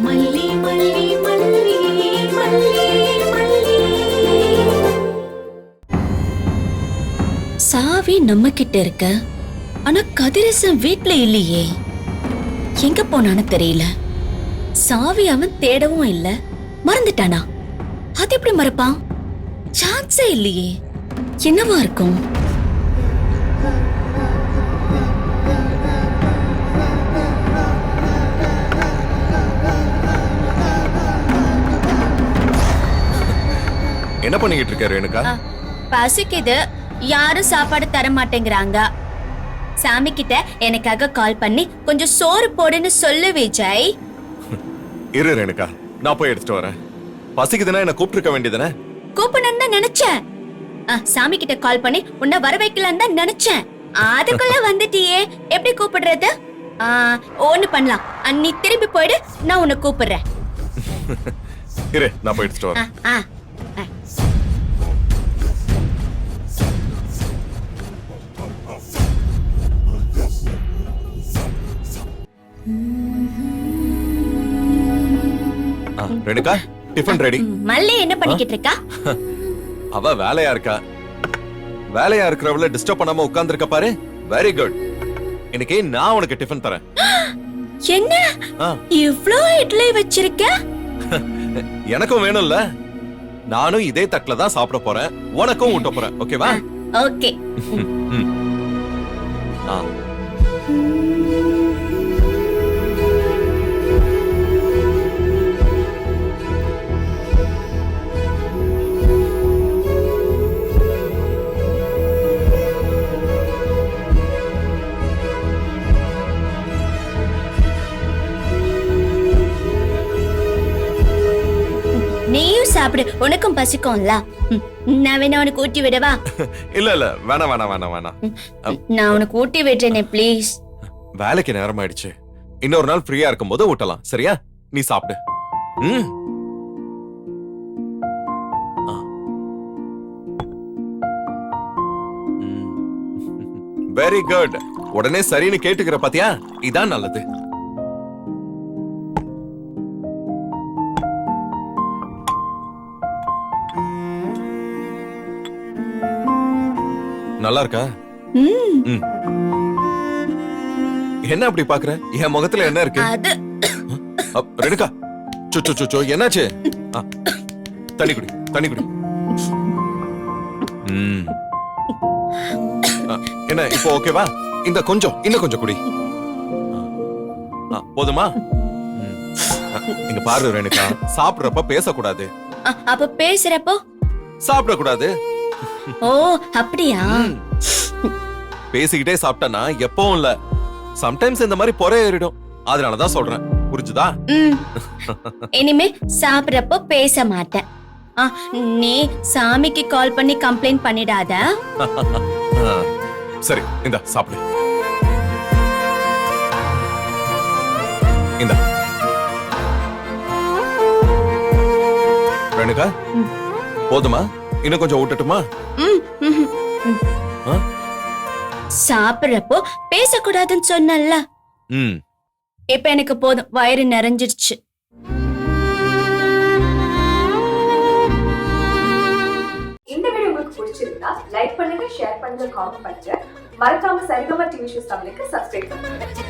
மல்லி மல்லி மல்லி மல்லி மல்லி. சாவி நம்ம கிட்ட இருக்க, ஆனா கதிரேசன் வீட்ல இல்லையே. எங்க போனான்னு தெரியல. சாவி அவன் தேடவும் இல்ல, மறந்துட்டானா? அது எப்படி மறப்பான்? சான்ஸே இல்லையே. என்னவா இருக்கும்? என்ன பண்ணிக்கிட்டு இருக்காரு எனக்கா? பசிக்குது, யாரும் சாப்பாடு தர மாட்டேங்கிறாங்க. சாமி கிட்ட எனக்காக கால் பண்ணி கொஞ்சம் சோறு போடுன்னு சொல்லு விஜய். இரு ரேணுகா, நான் போய் எடுத்துட்டு வரேன். பசிக்குதுன்னா என்ன கூப்பிட்டு வேண்டியதுனே. கூப்பிடணும் தான் நினைச்சேன். சாமி கிட்ட கால் பண்ணி உன்னை வர வைக்கலாம் தான் நினைச்சேன். அதுக்குள்ள வந்துட்டியே, எப்படி கூப்பிடுறது? ஒண்ணு பண்ணலாம், நீ திரும்பி போயிடு, நான் உன்னை கூப்பிடுறேன். இரு, நான் போய் எடுத்துட்டு வரேன். Renuka, tiffin ready. மல்லி என்ன பண்ணிக்கிட்டு இருக்கா? அவ வேலையா இருக்கா. வேலையா இருக்கிறவள டிஸ்டர்ப் பண்ணாம உட்கார்ந்திருக்க பாரு. Very good. இன்னைக்கு நான் உனக்கு டிஃபன் தரேன். என்ன இவ்ளோ இட்லி வச்சிருக்க? எனக்கும் வேணும்ல. நானும் இதே தட்டுல தான் சாப்பிட போறேன், உனக்கும் ஊட்ட போறேன். ஓகேவா? ஓகே. நீயும் சாப்பிடு, உனக்கும் பசிக்கும்ல. நான் வேணா உனக்கு ஊட்டி விடவா? இல்ல இல்ல, வேணாம் வேணாம் வேணாம் வேணாம். நான் உனக்கு ஊட்டி விடுறேனே, ப்ளீஸ். வேலைக்கு நேரம் ஆயிடுச்சு. இன்னொரு நாள் ஃப்ரீயா இருக்கும்போது ஊட்டலாம், சரியா? நீ சாப்பிடு. Very good. உடனே சரின்னு கேட்டுக்கிற பாத்தியா? இதான் நல்லது. நல்லா இருக்கா? என்ன அப்படி பாக்குற? என் முகத்துல என்ன இருக்கு? ரேணுகா, சோ என்னாச்சு? தண்ணி குடி, தண்ணி குடி. என்ன இப்போ ஓகேவா? இந்த கொஞ்சம், இன்னும் கொஞ்சம் குடி. போதுமா? இங்க பாரு ரேணுகா, சாப்பிடுறப்ப பேசக்கூடாது. அப்ப பேசுறப்போ சாப்பிடக்கூடாது. ஓ, அப்படியா? பேசிக்கிட்டே சாப்பிட்டனா எப்பவும் இல்ல, சம்டைம்ஸ் இந்த மாதிரி பொறை ஏறிடும். அதனாலதான் சொல்றேன், புரிஞ்சுதா? இனிமே சாப்பிடறப்போ பேச மாட்டேன். நீ சாமிக்கு கால் பண்ணி கம்ப்ளைண்ட் பண்ணிடாத. சரி, இந்த சாப்பிடு. இந்த ரேணுகா, போதுமா? இன்னும் கொஞ்சம் ஊட்டட்டுமா? சாப்பிடறப்போ பேசக்கூடாதுன்னு சொன்னல. இப்ப எனக்கு போதும், வயிறு நிறைஞ்சிருச்சு. இந்த வீடியோ உங்களுக்கு பிடிச்சிருந்தா லைக் பண்ணுங்க, ஷேர் பண்ணுங்க, காமெண்ட் பண்ணுங்க. மறக்காம சரிகமா டிவி ஷோஸ் தமிழுக்கு சப்ஸ்கிரைப் பண்ணுங்க.